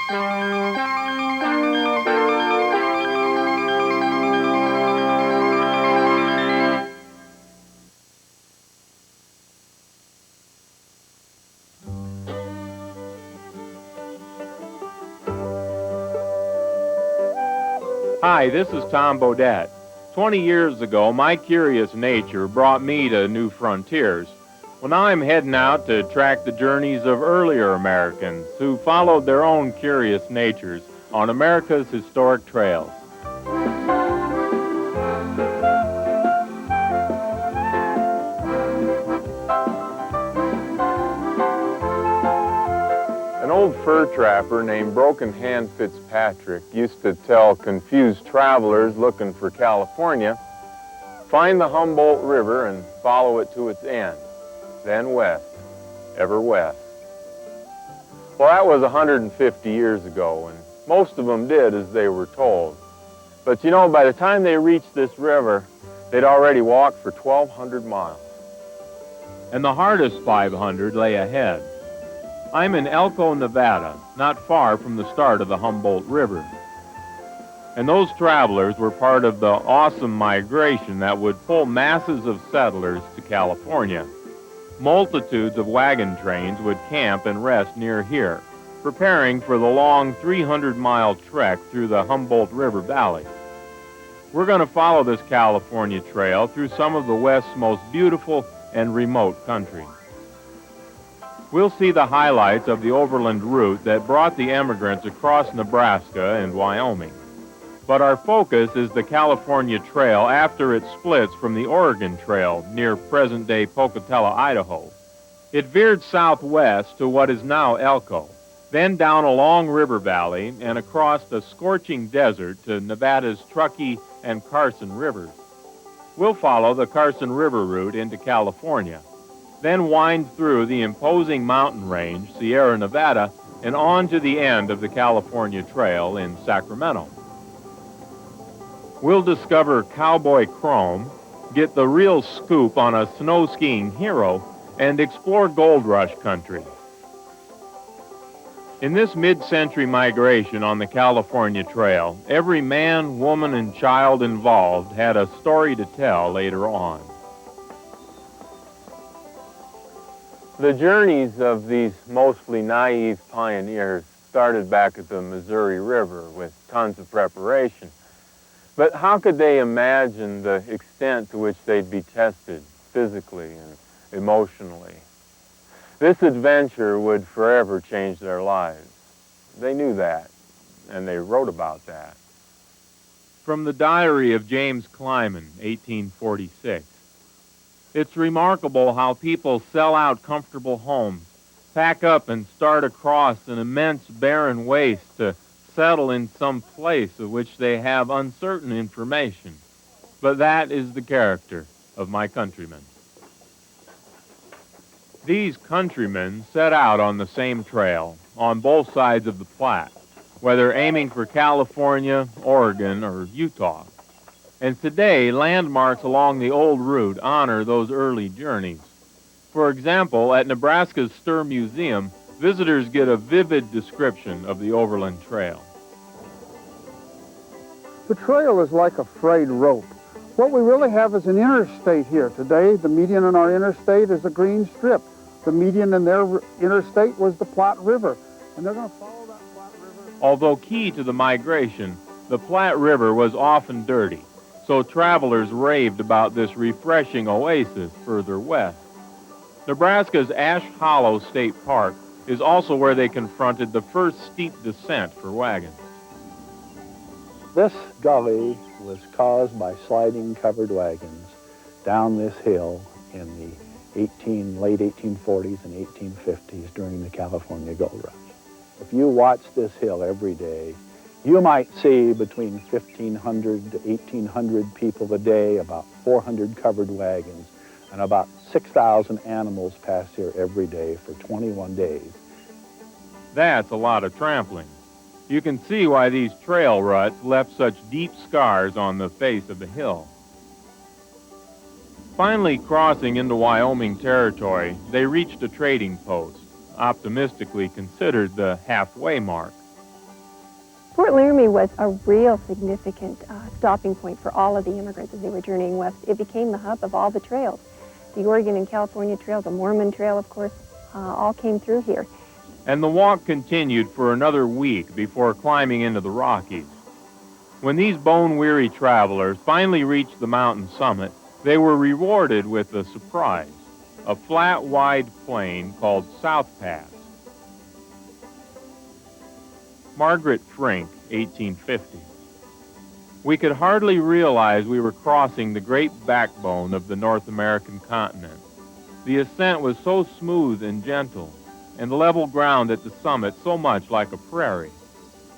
Hi, this is Tom Bodette. 20 years ago, my curious nature brought me to new frontiers. Well, now I'm heading out to track the journeys of earlier Americans who followed their own curious natures on America's historic trails. An old fur trapper named Broken Hand Fitzpatrick used to tell confused travelers looking for California, find the Humboldt River and follow it to its end, then west, ever west. Well, that was 150 years ago, and most of them did as they were told. But you know, by the time they reached this river, they'd already walked for 1,200 miles. And the hardest 500 lay ahead. I'm in Elko, Nevada, not far from the start of the Humboldt River. And those travelers were part of the awesome migration that would pull masses of settlers to California. Multitudes of wagon trains would camp and rest near here, preparing for the long 300-mile trek through the Humboldt River Valley. We're going to follow this California trail through some of the West's most beautiful and remote country. We'll see the highlights of the overland route that brought the emigrants across Nebraska and Wyoming. But our focus is the California Trail after it splits from the Oregon Trail near present-day Pocatello, Idaho. It veered southwest to what is now Elko, then down a long river valley and across the scorching desert to Nevada's Truckee and Carson rivers. We'll follow the Carson River route into California, then wind through the imposing mountain range, Sierra Nevada, and on to the end of the California Trail in Sacramento. We'll discover Cowboy Chrome, get the real scoop on a snow-skiing hero, and explore Gold Rush country. In this mid-century migration on the California Trail, every man, woman, and child involved had a story to tell later on. The journeys of these mostly naive pioneers started back at the Missouri River with tons of preparation. But how could they imagine the extent to which they'd be tested physically and emotionally? This adventure would forever change their lives. They knew that, and they wrote about that. From the diary of James Clyman, 1846. It's remarkable how people sell out comfortable homes, pack up and start across an immense barren waste to settle in some place of which they have uncertain information. But that is the character of my countrymen. These countrymen set out on the same trail, on both sides of the Platte, whether aiming for California, Oregon, or Utah. And today, landmarks along the old route honor those early journeys. For example, at Nebraska's Stir Museum, visitors get a vivid description of the overland trail. The trail is like a frayed rope. What we really have is an interstate here. Today, the median in our interstate is a green strip. The median in their interstate was the Platte River, and they're going to follow that Platte River. Although key to the migration, the Platte River was often dirty, so travelers raved about this refreshing oasis further west. Nebraska's Ash Hollow State Park is also where they confronted the first steep descent for wagons. This gully was caused by sliding covered wagons down this hill in the late 1840s and 1850s during the California Gold Rush. If you watch this hill every day, you might see between 1,500 to 1,800 people a day, about 400 covered wagons, and about 6,000 animals pass here every day for 21 days. That's a lot of trampling. You can see why these trail ruts left such deep scars on the face of the hill. Finally crossing into Wyoming territory, they reached a trading post, optimistically considered the halfway mark. Fort Laramie was a real significant stopping point for all of the immigrants as they were journeying west. It became the hub of all the trails. The Oregon and California Trail, the Mormon Trail, of course, all came through here. And the walk continued for another week before climbing into the Rockies. When these bone-weary travelers finally reached the mountain summit, they were rewarded with a surprise, a flat, wide plain called South Pass. Margaret Frink, 1850. We could hardly realize we were crossing the great backbone of the North American continent. The ascent was so smooth and gentle, and the level ground at the summit so much like a prairie.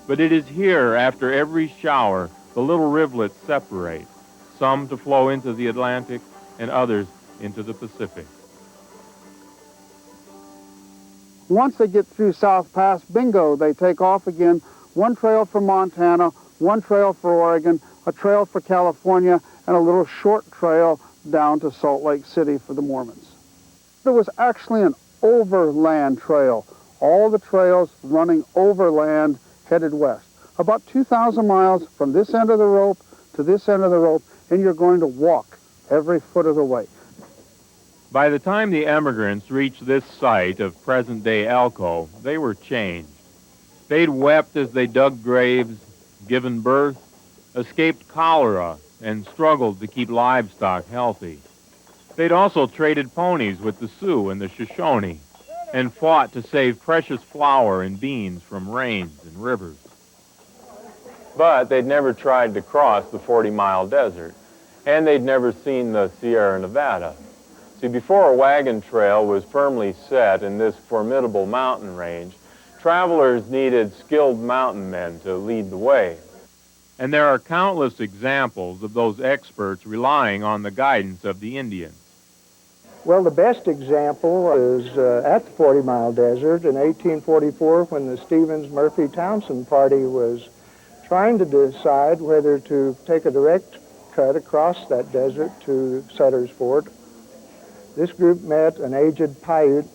But it is here, after every shower, the little rivulets separate, some to flow into the Atlantic and others into the Pacific. Once they get through South Pass, bingo, they take off again. One trail for Montana, one trail for Oregon, a trail for California, and a little short trail down to Salt Lake City for the Mormons. There was actually an overland trail, all the trails running overland headed west. About 2,000 miles from this end of the rope to this end of the rope, and you're going to walk every foot of the way. By the time the emigrants reached this site of present-day Elko, they were changed. They'd wept as they dug graves, given birth, escaped cholera, and struggled to keep livestock healthy. They'd also traded ponies with the Sioux and the Shoshone, and fought to save precious flour and beans from rains and rivers. But they'd never tried to cross the 40-mile desert, and they'd never seen the Sierra Nevada. See, before a wagon trail was firmly set in this formidable mountain range, travelers needed skilled mountain men to lead the way. And there are countless examples of those experts relying on the guidance of the Indians. Well, the best example is at the 40-mile desert in 1844 when the Stevens-Murphy-Townsend party was trying to decide whether to take a direct cut across that desert to Sutter's Fort. This group met an aged Paiute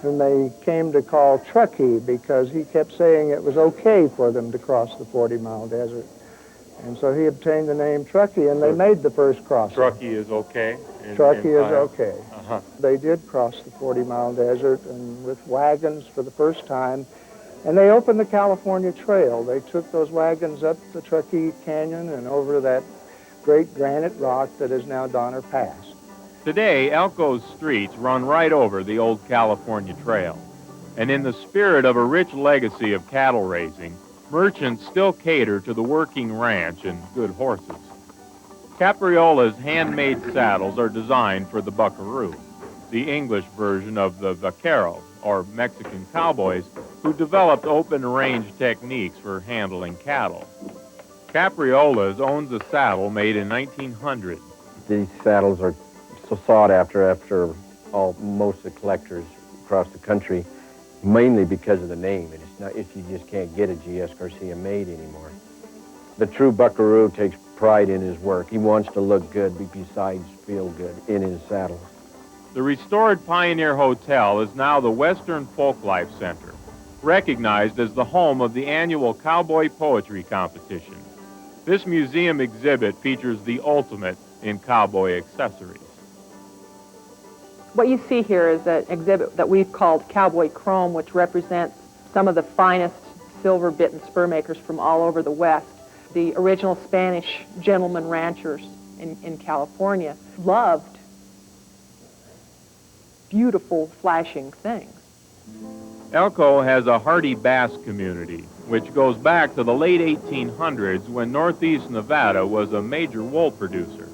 whom they came to call Truckee because he kept saying it was okay for them to cross the 40-mile desert. And so he obtained the name Truckee, and they made the first crossing. Truckee is okay? Truckee is okay. Uh-huh. They did cross the 40-mile desert and with wagons for the first time, and they opened the California Trail. They took those wagons up the Truckee Canyon and over that great granite rock that is now Donner Pass. Today, Elko's streets run right over the old California Trail. And in the spirit of a rich legacy of cattle raising, merchants still cater to the working ranch and good horses. Capriola's handmade saddles are designed for the buckaroo, the English version of the vaquero, or Mexican cowboys, who developed open-range techniques for handling cattle. Capriola's owns a saddle made in 1900. These saddles are so sought after most of the collectors across the country, mainly because of the name. And it's not, if you just can't get a G.S. Garcia made anymore. The true buckaroo takes pride in his work. He wants to look good, besides feel good in his saddle. The restored Pioneer Hotel is now the Western Folklife Center, recognized as the home of the annual Cowboy Poetry Competition. This museum exhibit features the ultimate in cowboy accessories. What you see here is an exhibit that we've called Cowboy Chrome, which represents some of the finest silver bit and spur makers from all over the West. The original Spanish gentlemen ranchers in California loved beautiful, flashing things. Elko has a hardy Basque community, which goes back to the late 1800s when northeast Nevada was a major wool producer.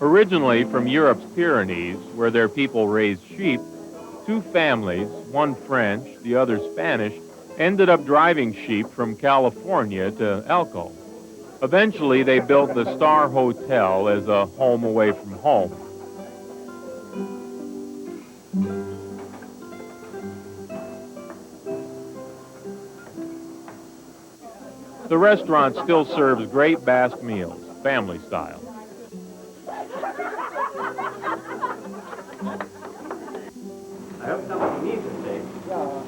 Originally from Europe's Pyrenees, where their people raised sheep, two families, one French, the other Spanish, ended up driving sheep from California to Elko. Eventually, they built the Star Hotel as a home away from home. The restaurant still serves great Basque meals, family style. I hope someone needs it, Dave. Yeah.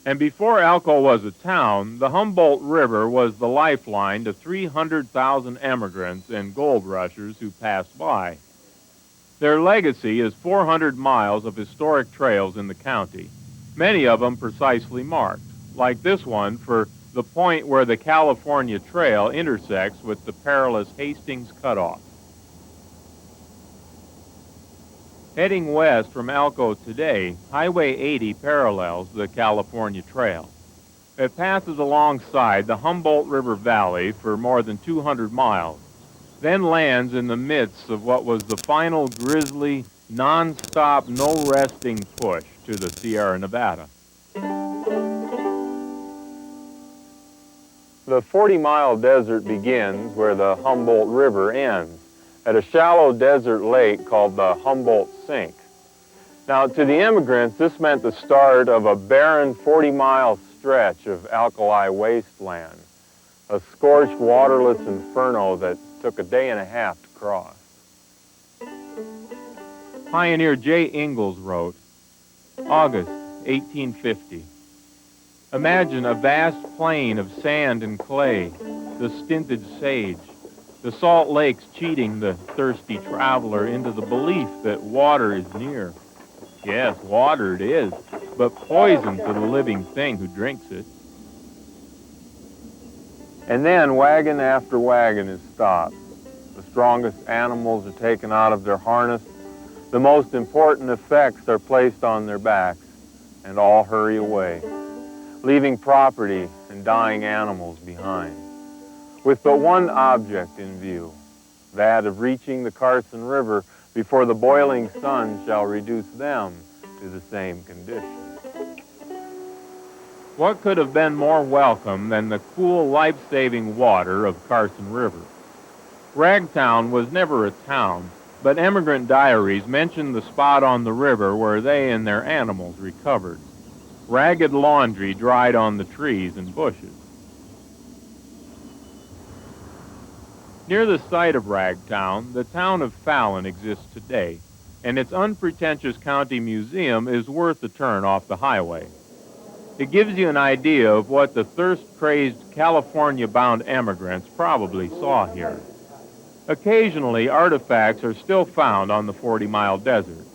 And before Elko was a town, the Humboldt River was the lifeline to 300,000 emigrants and gold rushers who passed by. Their legacy is 400 miles of historic trails in the county, many of them precisely marked, like this one for the point where the California Trail intersects with the perilous Hastings Cutoff. Heading west from Elko today, Highway 80 parallels the California Trail. It passes alongside the Humboldt River Valley for more than 200 miles, then lands in the midst of what was the final grisly, non-stop, no-resting push to the Sierra Nevada. The 40-mile desert begins where the Humboldt River ends, at a shallow desert lake called the Humboldt Sink. Now, to the immigrants, this meant the start of a barren 40-mile stretch of alkali wasteland, a scorched, waterless inferno that took a day and a half to cross. Pioneer J. Ingalls wrote, August 1850. Imagine a vast plain of sand and clay, the stinted sage, the salt lakes cheating the thirsty traveler into the belief that water is near. Yes, water it is, but poison to the living thing who drinks it. And then wagon after wagon is stopped. The strongest animals are taken out of their harness. The most important effects are placed on their backs, and all hurry away, leaving property and dying animals behind, with but one object in view, that of reaching the Carson River before the boiling sun shall reduce them to the same condition. What could have been more welcome than the cool, life-saving water of Carson River? Ragtown was never a town, but emigrant diaries mention the spot on the river where they and their animals recovered. Ragged laundry dried on the trees and bushes. Near the site of Ragtown, the town of Fallon exists today, and its unpretentious county museum is worth the turn off the highway. It gives you an idea of what the thirst-crazed California-bound emigrants probably saw here. Occasionally, artifacts are still found on the 40-mile desert.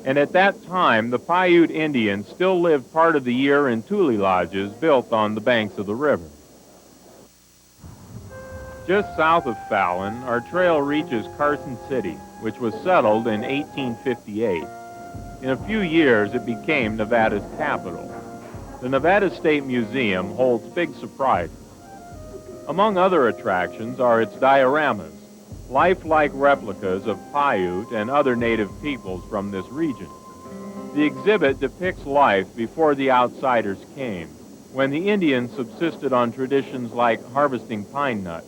And at that time, the Paiute Indians still lived part of the year in tule lodges built on the banks of the river. Just south of Fallon, our trail reaches Carson City, which was settled in 1858. In a few years, it became Nevada's capital. The Nevada State Museum holds big surprises. Among other attractions are its dioramas, lifelike replicas of Paiute and other native peoples from this region. The exhibit depicts life before the outsiders came, when the Indians subsisted on traditions like harvesting pine nuts.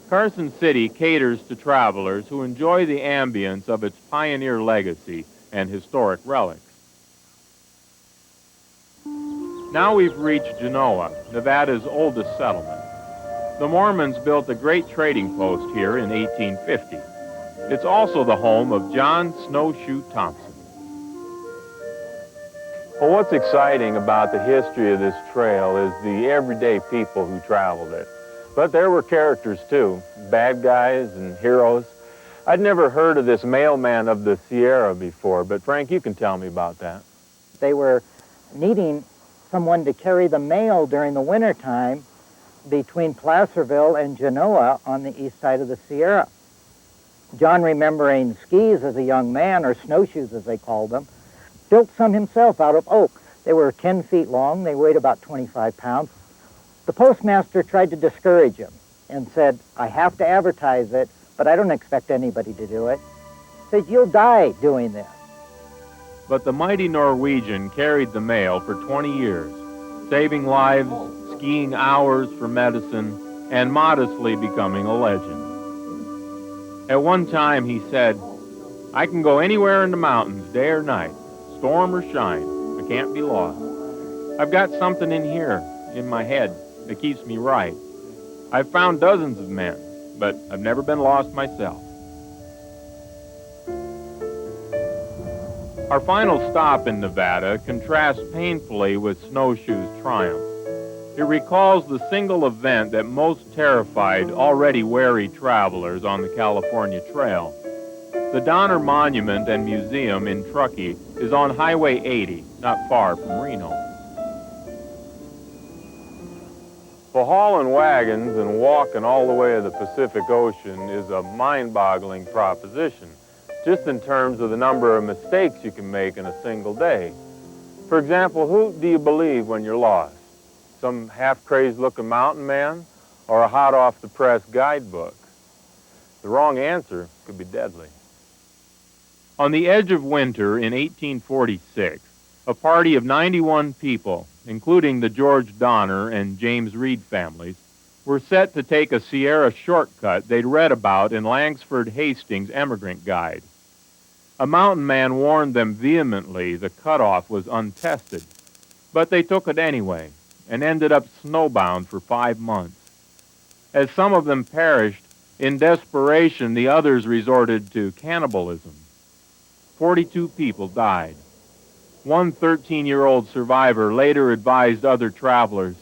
Carson City caters to travelers who enjoy the ambience of its pioneer legacy and historic relics. Now we've reached Genoa, Nevada's oldest settlement. The Mormons built a great trading post here in 1850. It's also the home of John Snowshoe Thompson. Well, what's exciting about the history of this trail is the everyday people who traveled it. But there were characters, too, bad guys and heroes. I'd never heard of this mailman of the Sierra before, but Frank, you can tell me about that. They were needing someone to carry the mail during the wintertime between Placerville and Genoa on the east side of the Sierra. John, remembering skis as a young man, or snowshoes as they called them, built some himself out of oak. They were 10 feet long. They weighed about 25 pounds. The postmaster tried to discourage him and said, I have to advertise it, but I don't expect anybody to do it. He said, you'll die doing this. But the mighty Norwegian carried the mail for 20 years, saving lives, skiing hours for medicine, and modestly becoming a legend. At one time he said, I can go anywhere in the mountains, day or night, storm or shine, I can't be lost. I've got something in here, in my head, that keeps me right. I've found dozens of men, but I've never been lost myself. Our final stop in Nevada contrasts painfully with Snowshoe's triumph. It recalls the single event that most terrified already wary travelers on the California Trail. The Donner Monument and Museum in Truckee is on Highway 80, not far from Reno. So hauling wagons and walking all the way to the Pacific Ocean is a mind-boggling proposition, just in terms of the number of mistakes you can make in a single day. For example, who do you believe when you're lost? Some half-crazed looking mountain man or a hot-off-the-press guidebook? The wrong answer could be deadly. On the edge of winter in 1846, a party of 91 people, including the George Donner and James Reed families, were set to take a Sierra shortcut they'd read about in Langsford Hastings' Emigrant Guide. A mountain man warned them vehemently the cutoff was untested, but they took it anyway and ended up snowbound for 5 months. As some of them perished, in desperation the others resorted to cannibalism. 42 people died. One 13-year-old survivor later advised other travelers,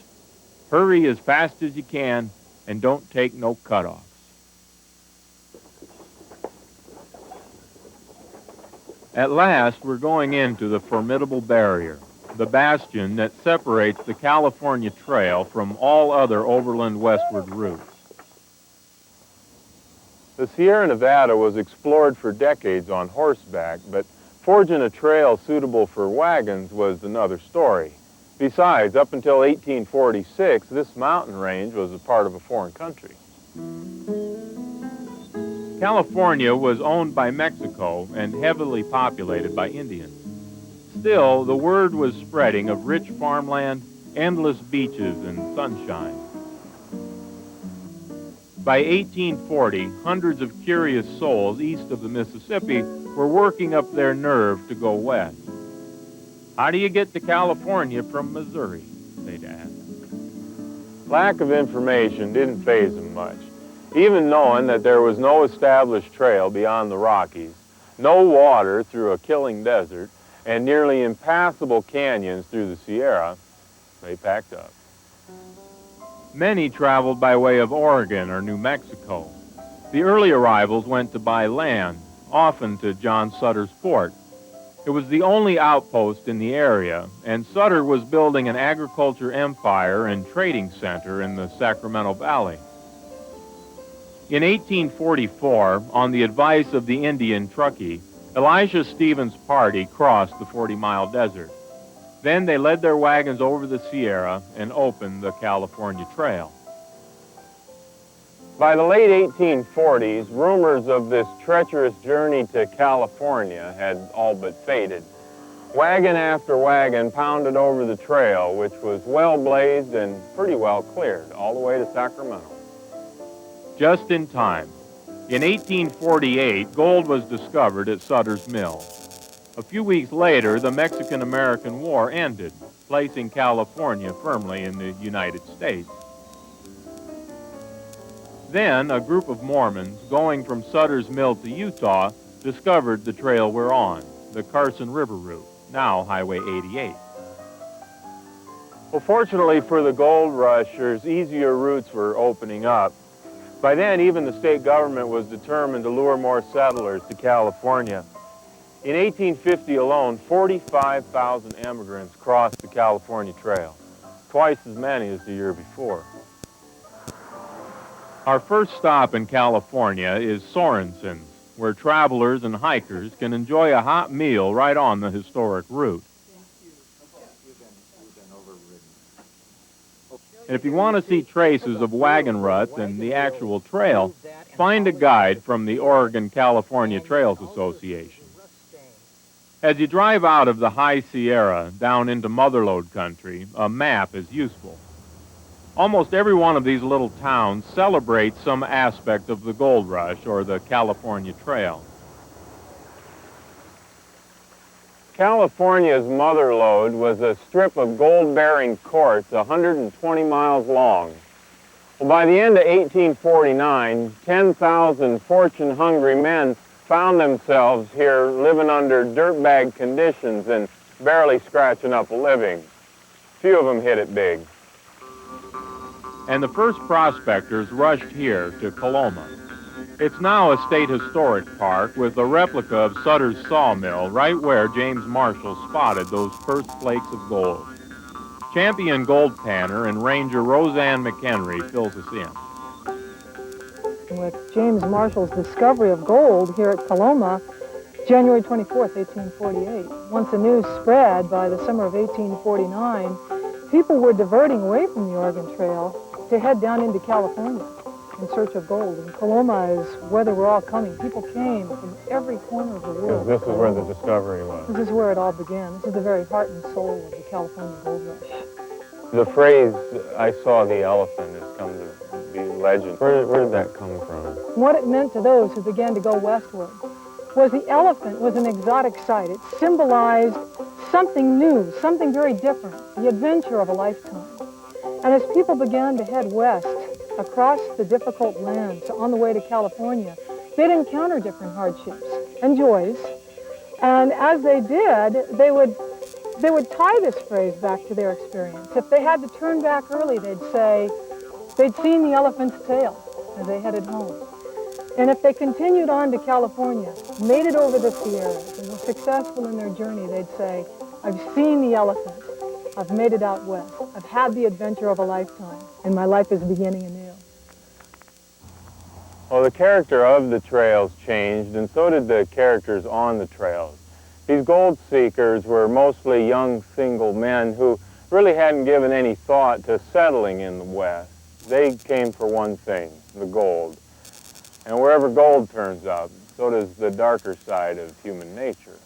"Hurry as fast as you can and don't take no cutoffs." At last, we're going into the formidable barrier, the bastion that separates the California Trail from all other overland westward routes. The Sierra Nevada was explored for decades on horseback, but forging a trail suitable for wagons was another story. Besides, up until 1846, this mountain range was a part of a foreign country. California was owned by Mexico and heavily populated by Indians. Still, the word was spreading of rich farmland, endless beaches, and sunshine. By 1840, hundreds of curious souls east of the Mississippi were working up their nerve to go west. "How do you get to California from Missouri?" they'd ask. Lack of information didn't faze them much, even knowing that there was no established trail beyond the Rockies, no water through a killing desert, and nearly impassable canyons through the Sierra. They packed up. Many traveled by way of Oregon or New Mexico. The early arrivals went to buy land, often to John Sutter's fort. It was the only outpost in the area, and Sutter was building an agriculture empire and trading center in the Sacramento Valley. In 1844, on the advice of the Indian Truckee, Elisha Stevens' party crossed the 40-mile desert. Then they led their wagons over the Sierra and opened the California Trail. By the late 1840s, rumors of this treacherous journey to California had all but faded. Wagon after wagon pounded over the trail, which was well blazed and pretty well cleared, all the way to Sacramento. Just in time. In 1848, gold was discovered at Sutter's Mill. A few weeks later, the Mexican-American War ended, placing California firmly in the United States. Then, a group of Mormons going from Sutter's Mill to Utah discovered the trail we're on, the Carson River route, now Highway 88. Well, fortunately for the gold rushers, easier routes were opening up. By then, even the state government was determined to lure more settlers to California. In 1850 alone, 45,000 immigrants crossed the California Trail, twice as many as the year before. Our first stop in California is Sorensen's, where travelers and hikers can enjoy a hot meal right on the historic route. And if you want to see traces of wagon ruts and the actual trail, find a guide from the Oregon-California Trails Association. As you drive out of the High Sierra down into Motherlode country, a map is useful. Almost every one of these little towns celebrates some aspect of the gold rush or the California Trail. California's Motherlode was a strip of gold-bearing quartz 120 miles long. Well, by the end of 1849, 10,000 fortune-hungry men found themselves here living under dirtbag conditions and barely scratching up a living. Few of them hit it big. And the first prospectors rushed here to Coloma. It's now a state historic park with a replica of Sutter's sawmill right where James Marshall spotted those first flakes of gold. Champion gold panner and ranger Roseanne McHenry fills us in. With James Marshall's discovery of gold here at Coloma, January 24th, 1848. Once the news spread by the summer of 1849, people were diverting away from the Oregon Trail to head down into California in search of gold. And Coloma is where they were all coming. People came from every corner of the world. This is where the discovery was. This is where it all began. This is the very heart and soul of the California gold rush. The phrase, "I saw the elephant," has come to be legend. Where did that come from? What it meant to those who began to go westward was the elephant was an exotic sight. It symbolized something new, something very different, the adventure of a lifetime. And as people began to head west across the difficult lands on the way to California, they'd encounter different hardships and joys. And as they did, they would tie this phrase back to their experience. If they had to turn back early, they'd say they'd seen the elephant's tail as they headed home. And if they continued on to California, made it over the Sierras, and were successful in their journey, they'd say, I've seen the elephant. I've made it out west. I've had the adventure of a lifetime, and my life is beginning anew. Well, the character of the trails changed, and so did the characters on the trails. These gold seekers were mostly young single men who really hadn't given any thought to settling in the West. They came for one thing, the gold. And wherever gold turns up, so does the darker side of human nature.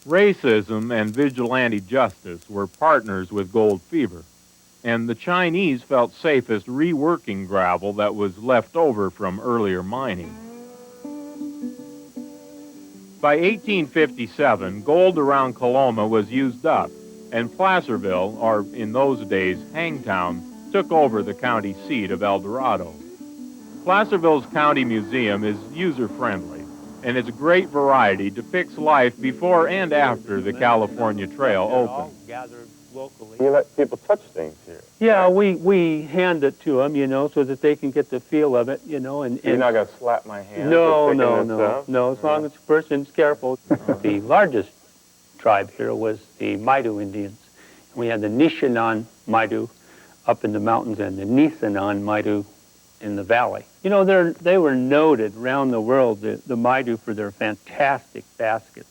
Racism and vigilante justice were partners with gold fever, and the Chinese felt safest reworking gravel that was left over from earlier mining. By 1857, gold around Coloma was used up, and Placerville, or in those days Hangtown, took over the county seat of El Dorado. Placerville's county museum is user-friendly, and its great variety depicts life before and after the California Trail opened. You let people touch things here. Yeah, we hand it to them, so that they can get the feel of it, and You're not going to slap my hand? No, as long as the person's careful. The largest tribe here was the Maidu Indians. We had the Nishanan Maidu up in the mountains and the Nisenan Maidu in the valley. They were noted around the world, the Maidu, for their fantastic baskets,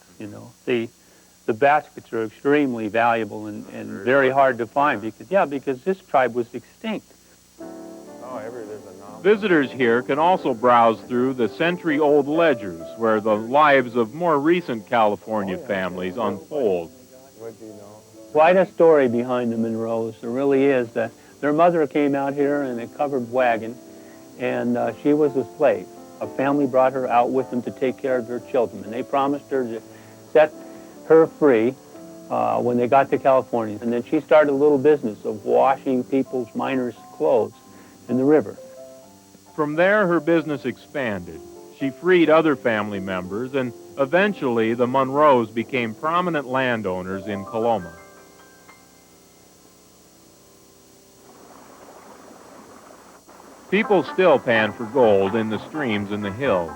The baskets are extremely valuable and very hard to find because this tribe was extinct. Visitors here can also browse through the century-old ledgers where the lives of more recent California families unfold. Quite a story behind the Monroes. There really is. Their mother came out here in a covered wagon, and she was a slave. A family brought her out with them to take care of their children, and they promised her to set her free when they got to California. And then she started a little business of washing people's miners' clothes in the river. From there, her business expanded. She freed other family members, and eventually the Monroes became prominent landowners in Coloma. People still pan for gold in the streams in the hills.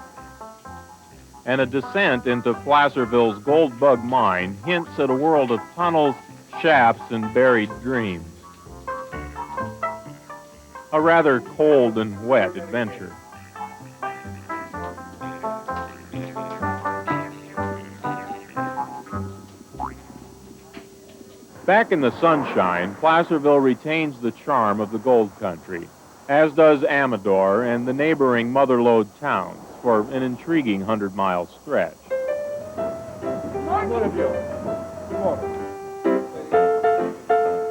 And a descent into Placerville's Gold Bug mine hints at a world of tunnels, shafts, and buried dreams. A rather cold and wet adventure. Back in the sunshine, Placerville retains the charm of the gold country, as does Amador and the neighboring Motherlode towns, for an intriguing 100-mile stretch.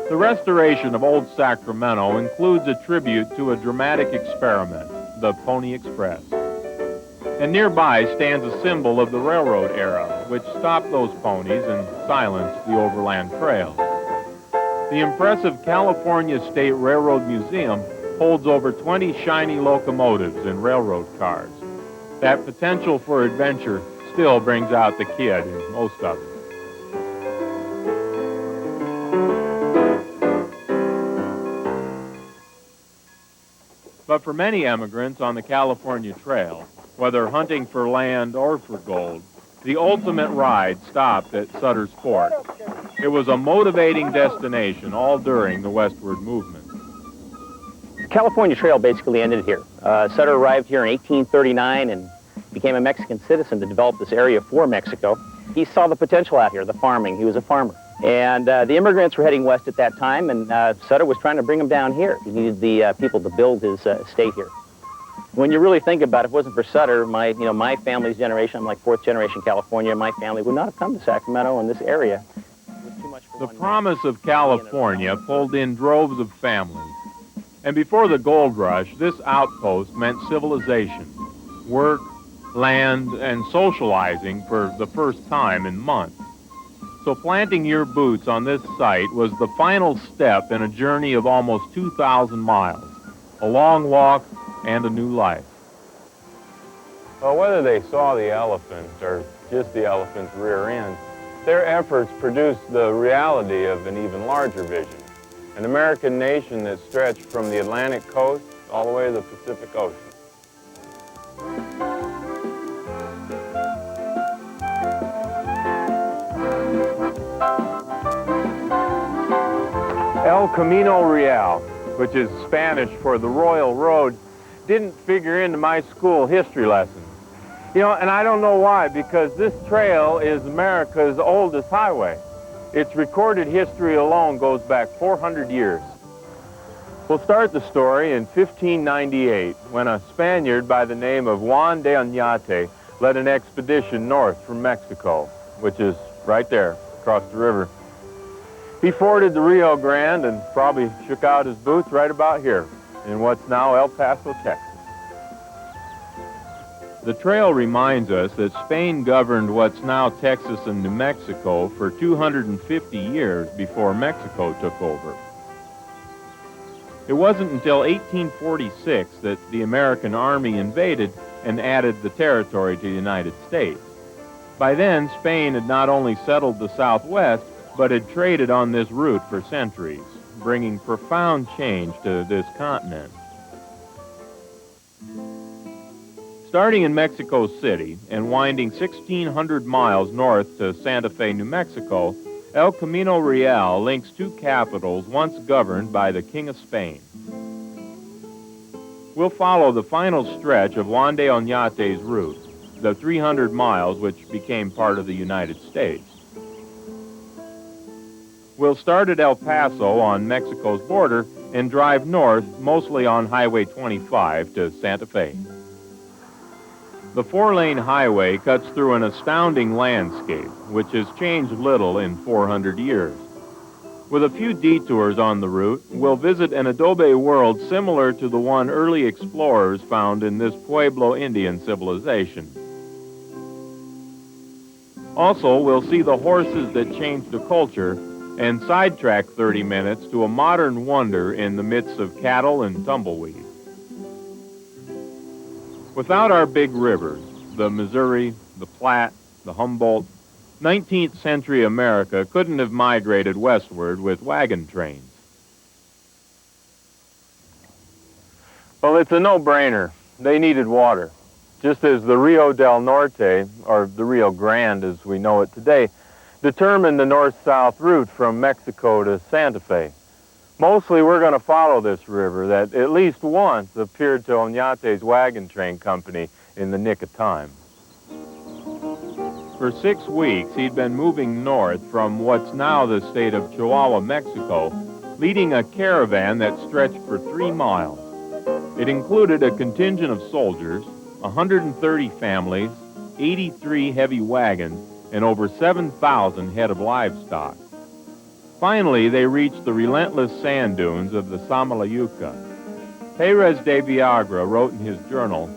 The restoration of Old Sacramento includes a tribute to a dramatic experiment, the Pony Express. And nearby stands a symbol of the railroad era, which stopped those ponies and silenced the overland trail. The impressive California State Railroad Museum holds over 20 shiny locomotives and railroad cars. That potential for adventure still brings out the kid in most of us. But for many emigrants on the California Trail, whether hunting for land or for gold, the ultimate ride stopped at Sutter's Fort. It was a motivating destination all during the westward movement. The California Trail basically ended here. Sutter arrived here in 1839 and became a Mexican citizen to develop this area for Mexico. He saw the potential out here, the farming. He was a farmer. And the immigrants were heading west at that time, and Sutter was trying to bring them down here. He needed the people to build his estate here. When you really think about it, if it wasn't for Sutter, my family's generation, I'm like fourth generation California, my family would not have come to Sacramento and this area. The promise of California pulled in droves of families. And before the gold rush, this outpost meant civilization, work, land, and socializing for the first time in months. So planting your boots on this site was the final step in a journey of almost 2,000 miles, a long walk and a new life. Well, whether they saw the elephant or just the elephant's rear end, their efforts produced the reality of an even larger vision, an American nation that stretched from the Atlantic coast all the way to the Pacific Ocean. El Camino Real, which is Spanish for the Royal Road, didn't figure into my school history lessons. You know, and I don't know why, because this trail is America's oldest highway. Its recorded history alone goes back 400 years. We'll start the story in 1598, when a Spaniard by the name of Juan de Oñate led an expedition north from Mexico, which is right there, across the river. He forded the Rio Grande and probably shook out his boots right about here, in what's now El Paso, Texas. The trail reminds us that Spain governed what's now Texas and New Mexico for 250 years before Mexico took over. It wasn't until 1846 that the American Army invaded and added the territory to the United States. By then, Spain had not only settled the Southwest, but had traded on this route for centuries, bringing profound change to this continent. Starting in Mexico City and winding 1,600 miles north to Santa Fe, New Mexico, El Camino Real links two capitals once governed by the King of Spain. We'll follow the final stretch of Juan de Oñate's route, the 300 miles which became part of the United States. We'll start at El Paso on Mexico's border and drive north, mostly on Highway 25 to Santa Fe. The four-lane highway cuts through an astounding landscape, which has changed little in 400 years. With a few detours on the route, we'll visit an adobe world similar to the one early explorers found in this Pueblo Indian civilization. Also, we'll see the horses that changed the culture and sidetrack 30 minutes to a modern wonder in the midst of cattle and tumbleweeds. Without our big rivers, the Missouri, the Platte, the Humboldt, 19th century America couldn't have migrated westward with wagon trains. Well, it's a no-brainer. They needed water, just as the Rio del Norte, or the Rio Grande as we know it today, determined the north-south route from Mexico to Santa Fe. Mostly we're going to follow this river that at least once appeared to Oñate's wagon train company in the nick of time. For 6 weeks, he'd been moving north from what's now the state of Chihuahua, Mexico, leading a caravan that stretched for 3 miles. It included a contingent of soldiers, 130 families, 83 heavy wagons, and over 7,000 head of livestock. Finally, they reached the relentless sand dunes of the Samalayuca. Perez de Viagra wrote in his journal,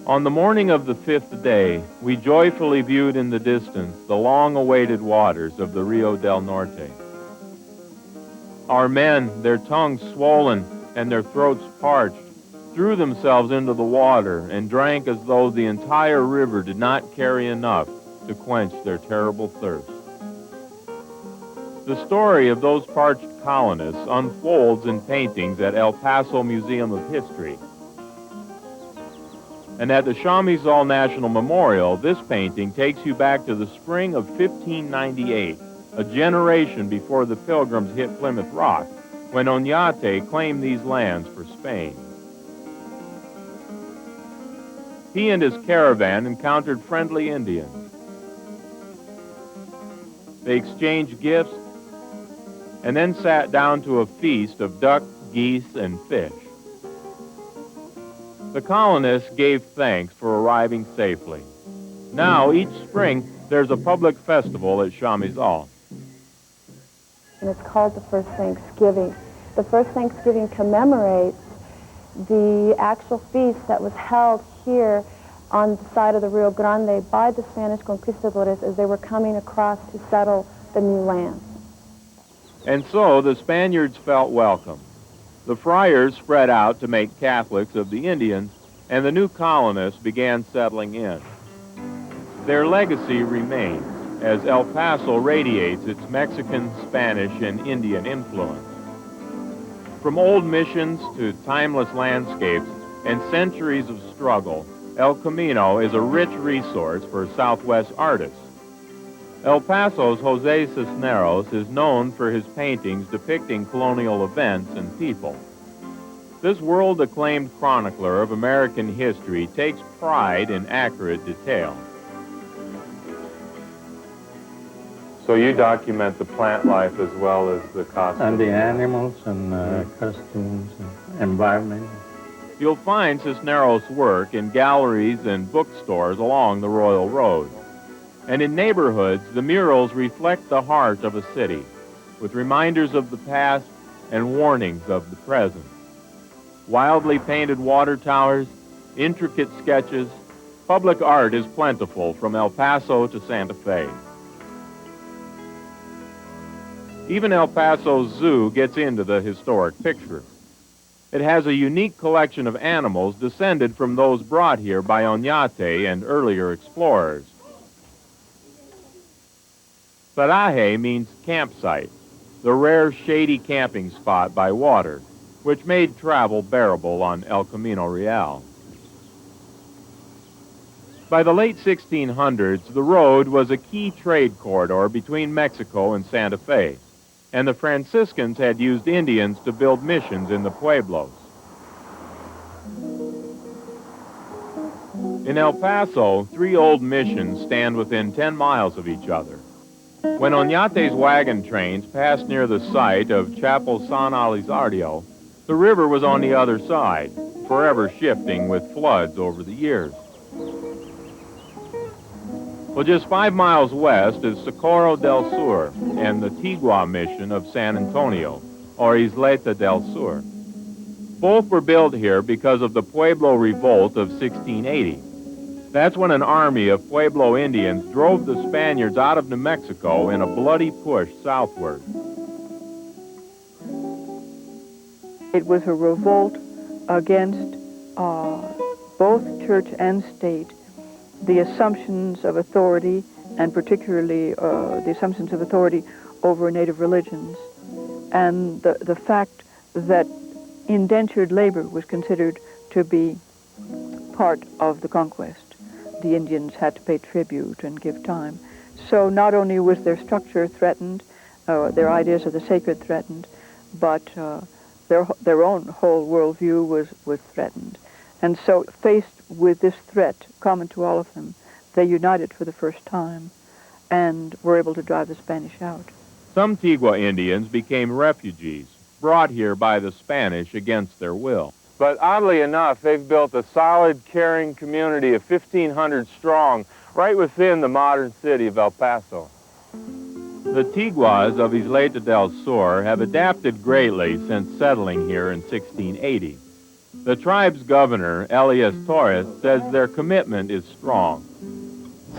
"On the morning of the 5th day, we joyfully viewed in the distance the long-awaited waters of the Rio del Norte. Our men, their tongues swollen and their throats parched, threw themselves into the water and drank as though the entire river did not carry enough to quench their terrible thirst. The story of those parched colonists unfolds in paintings at El Paso Museum of History. And at the Chamizal National Memorial, this painting takes you back to the spring of 1598, a generation before the Pilgrims hit Plymouth Rock, when Oñate claimed these lands for Spain. He and his caravan encountered friendly Indians. They exchanged gifts and then sat down to a feast of duck, geese, and fish. The colonists gave thanks for arriving safely. Now, each spring, there's a public festival at Chamizal. And it's called the First Thanksgiving. The First Thanksgiving commemorates the actual feast that was held here on the side of the Rio Grande by the Spanish conquistadores as they were coming across to settle the new lands. And so the Spaniards felt welcome. The friars spread out to make Catholics of the Indians, and the new colonists began settling in. Their legacy remains as El Paso radiates its Mexican, Spanish, and Indian influence. From old missions to timeless landscapes and centuries of struggle, El Camino is a rich resource for Southwest artists. El Paso's José Cisneros is known for his paintings depicting colonial events and people. This world-acclaimed chronicler of American history takes pride in accurate detail. So you document the plant life as well as the costumes? And the animals and costumes and environment. You'll find Cisneros' work in galleries and bookstores along the Royal Road. And in neighborhoods, the murals reflect the heart of a city, with reminders of the past and warnings of the present. Wildly painted water towers, intricate sketches, public art is plentiful from El Paso to Santa Fe. Even El Paso's zoo gets into the historic picture. It has a unique collection of animals descended from those brought here by Oñate and earlier explorers. Paraje means campsite, the rare shady camping spot by water, which made travel bearable on El Camino Real. By the late 1600s, the road was a key trade corridor between Mexico and Santa Fe, and the Franciscans had used Indians to build missions in the pueblos. In El Paso, 3 old missions stand within 10 miles of each other. When Oñate's wagon trains passed near the site of Chapel San Elizario, the river was on the other side, forever shifting with floods over the years. Well, just 5 miles west is Socorro del Sur and the Tigua mission of San Antonio, or Isleta del Sur. Both were built here because of the Pueblo Revolt of 1680. That's when an army of Pueblo Indians drove the Spaniards out of New Mexico in a bloody push southward. It was a revolt against both church and state, the assumptions of authority, and particularly the assumptions of authority over native religions, and the fact that indentured labor was considered to be part of the conquest. The Indians had to pay tribute and give time. So not only was their structure threatened, their ideas of the sacred threatened, but their own whole worldview was threatened. And so faced with this threat common to all of them, they united for the first time and were able to drive the Spanish out. Some Tigua Indians became refugees, brought here by the Spanish against their will. But oddly enough, they've built a solid, caring community of 1,500 strong right within the modern city of El Paso. The Tiguas of Isleta del Sur have adapted greatly since settling here in 1680. The tribe's governor, Elias Torres, says their commitment is strong.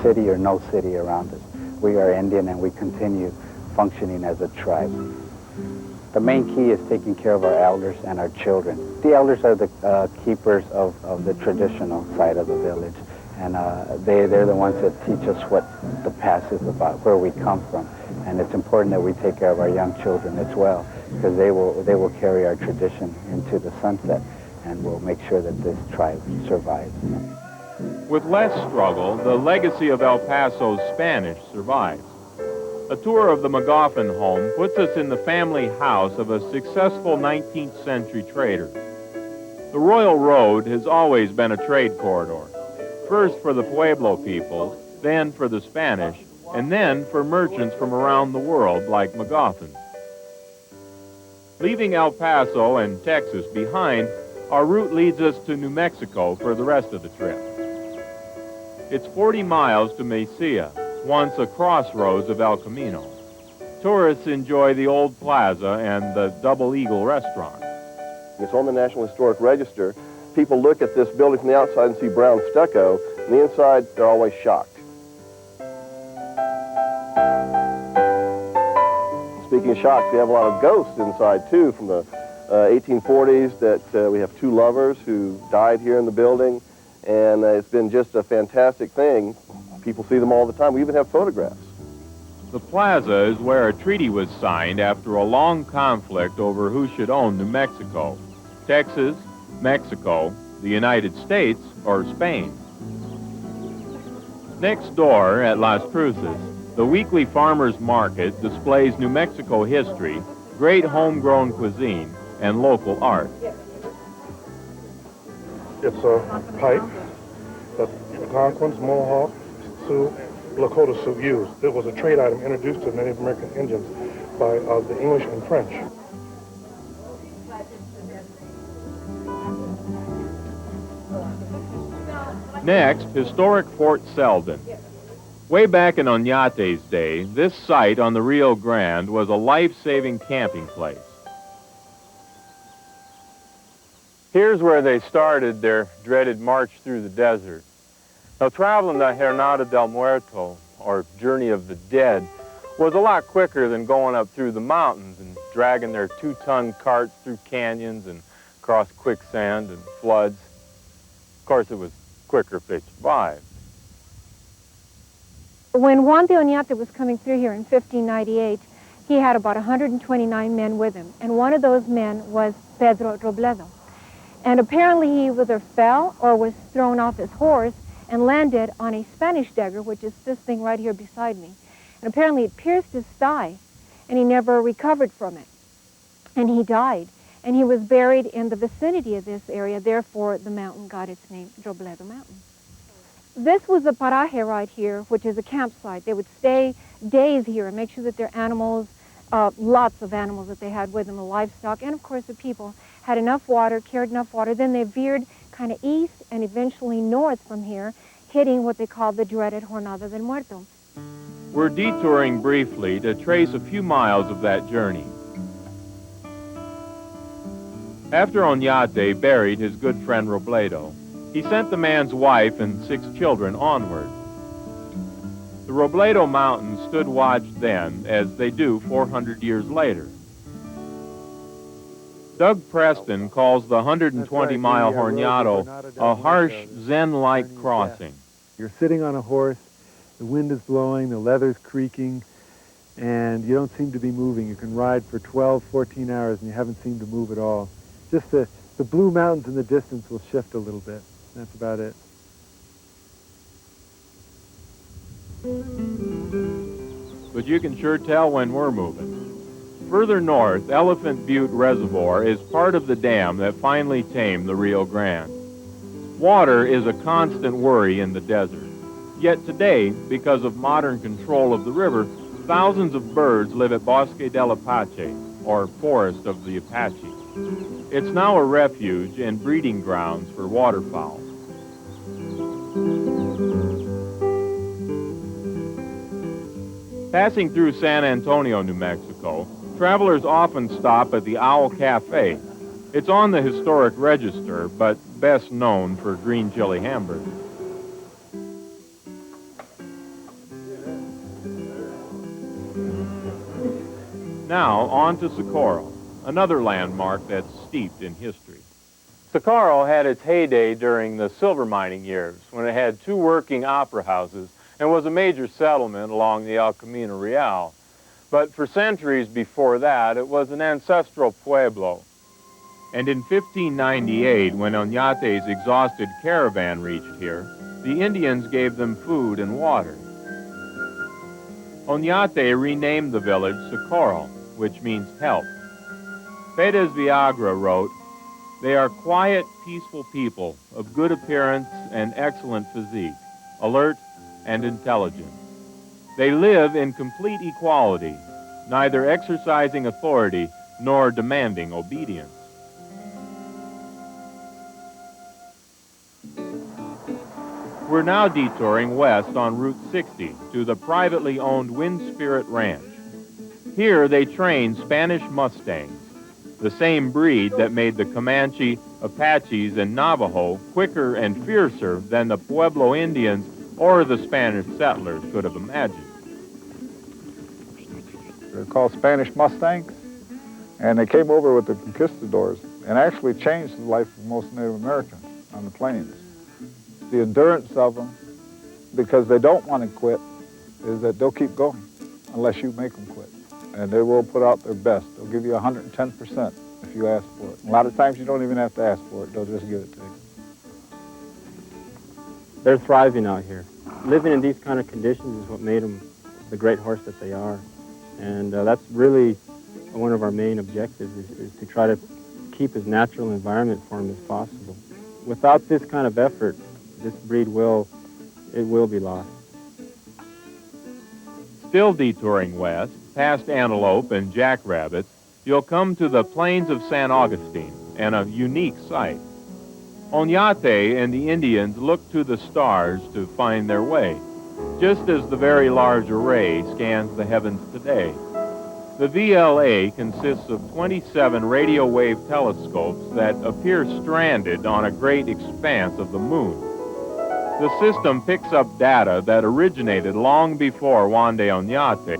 City or no city around us, we are Indian and we continue functioning as a tribe. The main key is taking care of our elders and our children. The elders are the keepers of the traditional side of the village, and they're the ones that teach us what the past is about, where we come from. And it's important that we take care of our young children as well, because they will carry our tradition into the sunset and will make sure that this tribe survives. With less struggle, the legacy of El Paso's Spanish survives. A tour of the McGoffin home puts us in the family house of a successful 19th century trader. The Royal Road has always been a trade corridor, first for the Pueblo people, then for the Spanish, and then for merchants from around the world like McGoffin. Leaving El Paso and Texas behind, our route leads us to New Mexico for the rest of the trip. It's 40 miles to Mesilla, once a crossroads of El Camino. Tourists enjoy the old plaza and the Double Eagle restaurant. It's on the National Historic Register. People look at this building from the outside and see brown stucco, and the inside, they're always shocked. Speaking of shocks, we have a lot of ghosts inside, too, from the 1840s that we have two lovers who died here in the building, and it's been just a fantastic thing. People see them all the time. We even have photographs. The plaza is where a treaty was signed after a long conflict over who should own New Mexico: Texas, Mexico, the United States, or Spain. Next door at Las Cruces, the weekly farmers market displays New Mexico history, great homegrown cuisine, and local art. It's a pipe that Algonquins, Mohawk, Sioux, Lakota Sioux used. It was a trade item introduced to Native American Indians by the English and French. Next, historic Fort Selden. Way back in Oñate's day, this site on the Rio Grande was a life-saving camping place. Here's where they started their dreaded march through the desert. Now, traveling the Jornada del Muerto, or Journey of the Dead, was a lot quicker than going up through the mountains and dragging their 2-ton carts through canyons and across quicksand and floods. Of course, it was quicker if they survived. When Juan de Oñate was coming through here in 1598, he had about 129 men with him, and one of those men was Pedro Robledo. And apparently he either fell or was thrown off his horse and landed on a Spanish dagger, which is this thing right here beside me. And apparently it pierced his thigh, and he never recovered from it. And he died. And he was buried in the vicinity of this area, therefore the mountain got its name, Robledo Mountain. This was a paraje right here, which is a campsite. They would stay days here and make sure that their animals, lots of animals that they had with them, the livestock, and of course the people, had enough water, carried enough water. Then they veered kind of east and eventually north from here, hitting what they called the dreaded Jornada del Muerto. We're detouring briefly to trace a few miles of that journey. After Oñate buried his good friend Robledo, he sent the man's wife and 6 children onward. The Robledo Mountains stood watch then, as they do 400 years later. Doug Preston calls the 120-mile Jornado a harsh, Zen-like crossing. You're sitting on a horse, the wind is blowing, the leather's creaking, and you don't seem to be moving. You can ride for 12, 14 hours and you haven't seemed to move at all. Just the blue mountains in the distance will shift a little bit. That's about it. But you can sure tell when we're moving. Further north, Elephant Butte Reservoir is part of the dam that finally tamed the Rio Grande. Water is a constant worry in the desert. Yet today, because of modern control of the river, thousands of birds live at Bosque del Apache, or Forest of the Apache. It's now a refuge and breeding grounds for waterfowl. Passing through San Antonio, New Mexico, travelers often stop at the Owl Cafe. It's on the historic register, but best known for green chili hamburgers. Now, on to Socorro. another landmark that's steeped in history. Socorro had its heyday during the silver mining years, when it had 2 working opera houses and was a major settlement along the El Camino Real. But for centuries before that, it was an ancestral pueblo. And in 1598, when Oñate's exhausted caravan reached here, the Indians gave them food and water. Oñate renamed the village Socorro, which means help. Fedez Viagra wrote, "They are quiet, peaceful people of good appearance and excellent physique, alert and intelligent. They live in complete equality, neither exercising authority nor demanding obedience." We're now detouring west on Route 60 to the privately owned Wind Spirit Ranch. Here they train Spanish Mustangs, the same breed that made the Comanche, Apaches, and Navajo quicker and fiercer than the Pueblo Indians or the Spanish settlers could have imagined. They're called Spanish Mustangs, and they came over with the conquistadors and actually changed the life of most Native Americans on the plains. The endurance of them, because they don't want to quit, is that they'll keep going unless you make them quit. And they will put out their best. They'll give you 110% if you ask for it. A lot of times you don't even have to ask for it. They'll just give it to you. They're thriving out here. Living in these kind of conditions is what made them the great horse that they are. And that's really one of our main objectives is to try to keep as natural an environment for them as possible. Without this kind of effort, this breed will be lost. Still detouring west, past antelope and jackrabbits, you'll come to the plains of San Augustine and a unique sight. Oñate and the Indians look to the stars to find their way, just as the Very Large Array scans the heavens today. The VLA consists of 27 radio wave telescopes that appear stranded on a great expanse of the moon. The system picks up data that originated long before Juan de Oñate.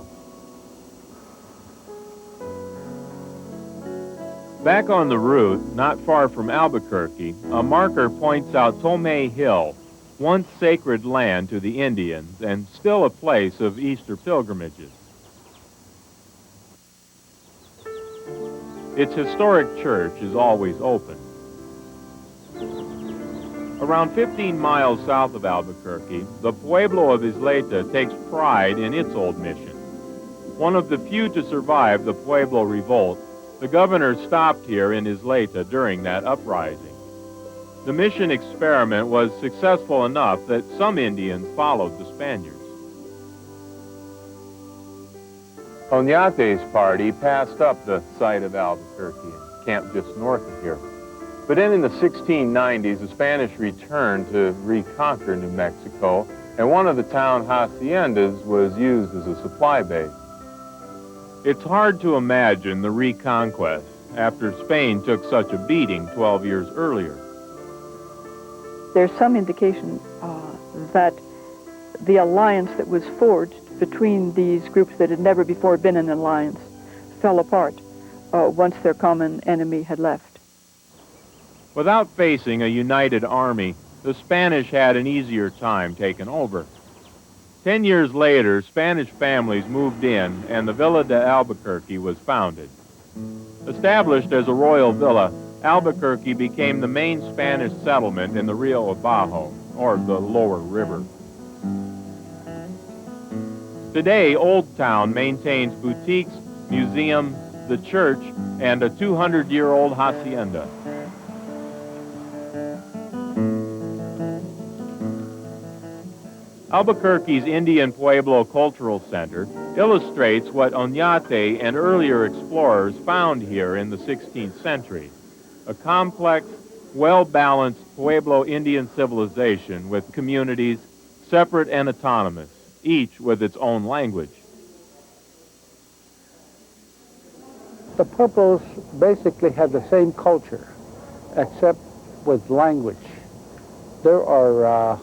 Back on the route, not far from Albuquerque, a marker points out Tomé Hill, once sacred land to the Indians and still a place of Easter pilgrimages. Its historic church is always open. Around 15 miles south of Albuquerque, the Pueblo of Isleta takes pride in its old mission. One of the few to survive the Pueblo revolt, the governor stopped here in Isleta during that uprising. The mission experiment was successful enough that some Indians followed the Spaniards. Oñate's party passed up the site of Albuquerque and camped just north of here. But then in the 1690s, the Spanish returned to reconquer New Mexico, and one of the town haciendas was used as a supply base. It's hard to imagine the reconquest after Spain took such a beating 12 years earlier. There's some indication that the alliance that was forged between these groups that had never before been in an alliance fell apart once their common enemy had left. Without facing a united army, the Spanish had an easier time taking over. 10 years later, Spanish families moved in and the Villa de Albuquerque was founded. Established as a royal villa, Albuquerque became the main Spanish settlement in the Rio Abajo, or the lower river. Today, Old Town maintains boutiques, museums, the church, and a 200-year-old hacienda. Albuquerque's Indian Pueblo Cultural Center illustrates what Oñate and earlier explorers found here in the 16th century, a complex, well-balanced Pueblo Indian civilization with communities separate and autonomous, each with its own language. The Pueblos basically have the same culture, except with language. There are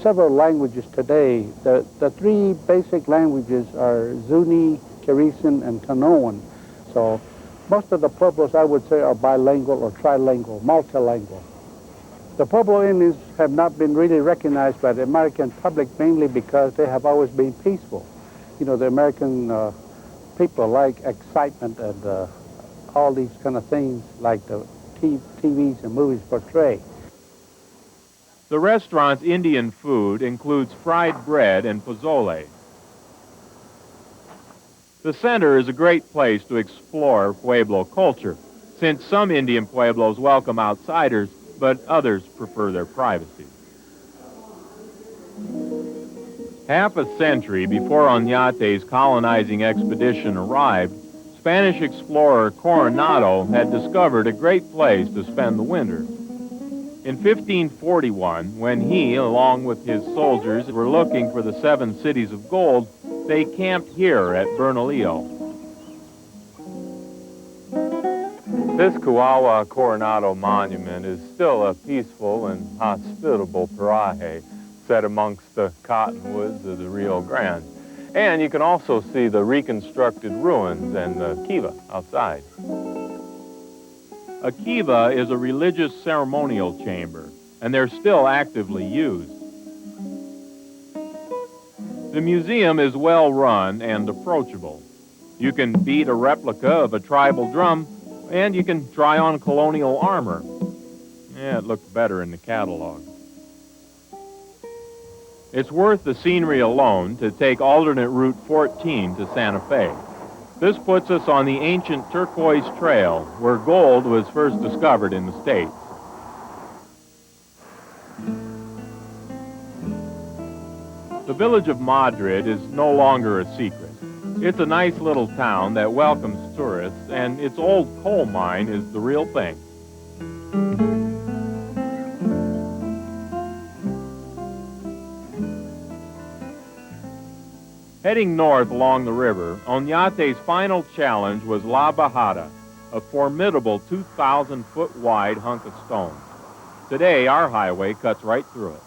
several languages today. The three basic languages are Zuni, Kerisan, and Tanoan. So Most of the Pueblos, I would say, are bilingual or trilingual, multilingual. The Pueblo Indians have not been really recognized by the American public mainly because they have always been peaceful. You know, the American people like excitement and all these kind of things like the TVs and movies portray. The restaurant's Indian food includes fried bread and pozole. The center is a great place to explore Pueblo culture, since some Indian Pueblos welcome outsiders, but others prefer their privacy. Half a century before Oñate's colonizing expedition arrived, Spanish explorer Coronado had discovered a great place to spend the winter. In 1541, when he, along with his soldiers, were looking for the 7 cities of gold, they camped here at Bernalillo. This Chihuahua Coronado monument is still a peaceful and hospitable paraje set amongst the cottonwoods of the Rio Grande. And you can also see the reconstructed ruins and the kiva outside. A kiva is a religious ceremonial chamber, and they're still actively used. The museum is well run and approachable. You can beat a replica of a tribal drum, and you can try on colonial armor. Yeah, it looks better in the catalog. It's worth the scenery alone to take alternate Route 14 to Santa Fe. This puts us on the ancient Turquoise Trail, where gold was first discovered in the States. The village of Madrid is no longer a secret. It's a nice little town that welcomes tourists, and its old coal mine is the real thing. Heading north along the river, Oñate's final challenge was La Bajada, a formidable 2,000-foot wide hunk of stone. Today, our highway cuts right through it.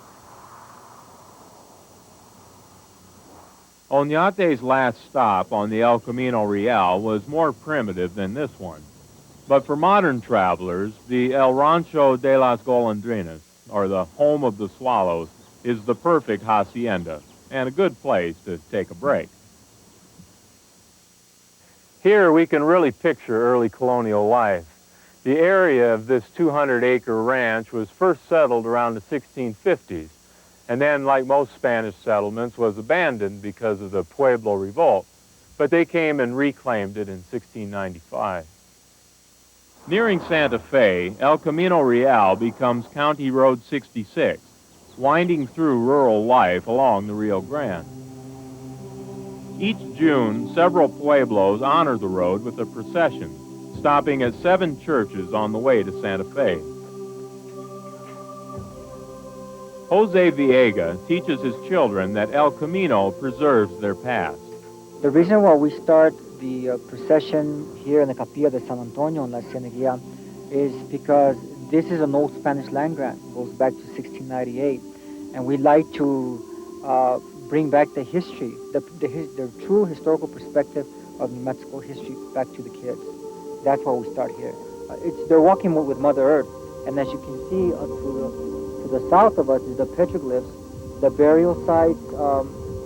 Oñate's last stop on the El Camino Real was more primitive than this one. But for modern travelers, the El Rancho de las Golondrinas, or the home of the swallows, is the perfect hacienda and a good place to take a break. Here we can really picture early colonial life. The area of this 200-acre ranch was first settled around the 1650s, and then, like most Spanish settlements, was abandoned because of the Pueblo Revolt, but they came and reclaimed it in 1695. Nearing Santa Fe, El Camino Real becomes County Road 66, winding through rural life along the Rio Grande. Each June, several pueblos honor the road with a procession, stopping at 7 churches on the way to Santa Fe. Jose Viega teaches his children that El Camino preserves their past. The reason why we start the procession here in the Capilla de San Antonio in La Cieneguilla is because this is an old Spanish land grant. It goes back to 1698. And we like to bring back the history, the true historical perspective of New Mexico history back to the kids. That's why we start here. They're walking with Mother Earth. And as you can see, to the south of us is the petroglyphs, the burial sites,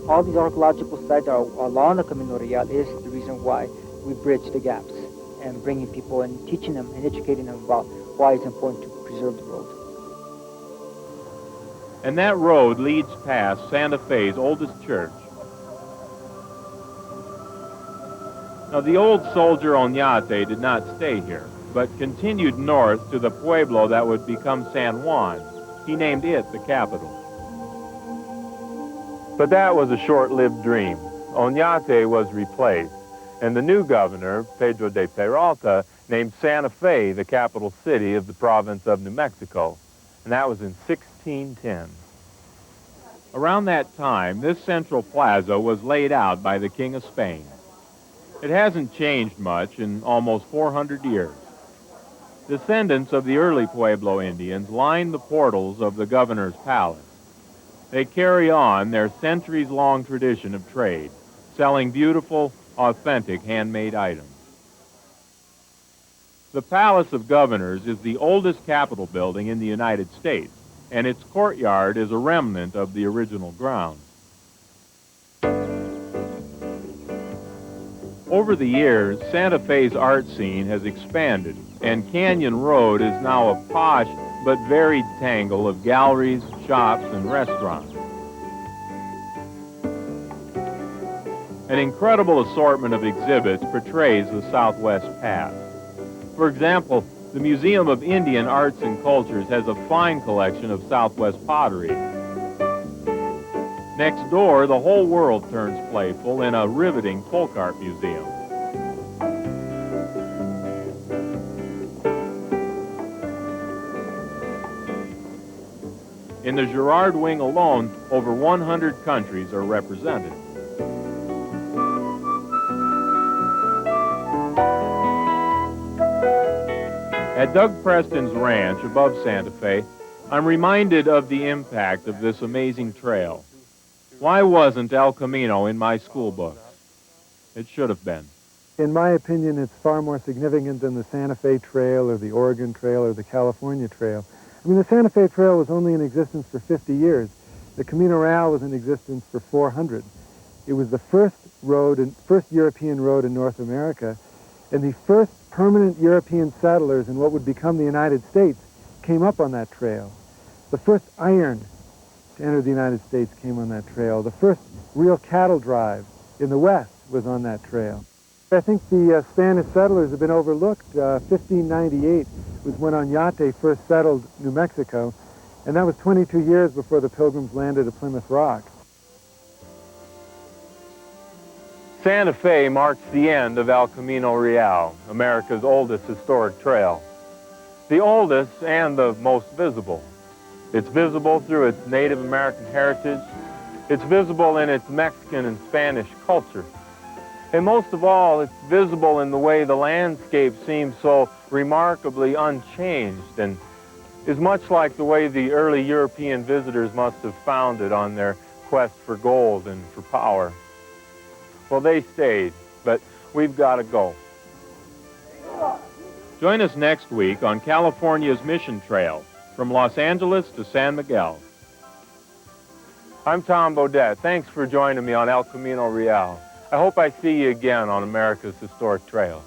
all these archaeological sites are along the Camino Real is the reason why we bridge the gaps and bringing people and teaching them and educating them about why it's important to preserve the road. And that road leads past Santa Fe's oldest church. Now, the old soldier Oñate did not stay here, but continued north to the pueblo that would become San Juan. He named it the capital. But that was a short-lived dream. Oñate was replaced, and the new governor, Pedro de Peralta, named Santa Fe the capital city of the province of New Mexico, and that was in 1610. Around that time, this central plaza was laid out by the King of Spain. It hasn't changed much in almost 400 years. Descendants of the early Pueblo Indians line the portals of the governor's palace. They carry on their centuries-long tradition of trade, selling beautiful, authentic handmade items. The Palace of Governors is the oldest Capitol building in the United States, and its courtyard is a remnant of the original grounds. Over the years, Santa Fe's art scene has expanded, and Canyon Road is now a posh but varied tangle of galleries, shops, and restaurants. An incredible assortment of exhibits portrays the Southwest past. For example, the Museum of Indian Arts and Cultures has a fine collection of Southwest pottery. Next door, the whole world turns playful in a riveting folk art museum. In the Girard Wing alone, over 100 countries are represented. At Doug Preston's ranch above Santa Fe, I'm reminded of the impact of this amazing trail. Why wasn't El Camino in my school books? It should have been. In my opinion, it's far more significant than the Santa Fe Trail or the Oregon Trail or the California Trail. I mean, the Santa Fe Trail was only in existence for 50 years. The Camino Real was in existence for 400. It was the first European road in North America, and the first permanent European settlers in what would become the United States came up on that trail. The first iron to enter the United States came on that trail. The first real cattle drive in the West was on that trail. I think the Spanish settlers have been overlooked. 1598 was when Oñate first settled New Mexico, and that was 22 years before the Pilgrims landed at Plymouth Rock. Santa Fe marks the end of El Camino Real, America's oldest historic trail. The oldest and the most visible. It's visible through its Native American heritage. It's visible in its Mexican and Spanish culture. And most of all, it's visible in the way the landscape seems so remarkably unchanged and is much like the way the early European visitors must have found it on their quest for gold and for power. Well, they stayed, but we've got to go. Join us next week on California's Mission Trail, from Los Angeles to San Miguel. I'm Tom Bodette. Thanks for joining me on El Camino Real. I hope I see you again on America's historic trail.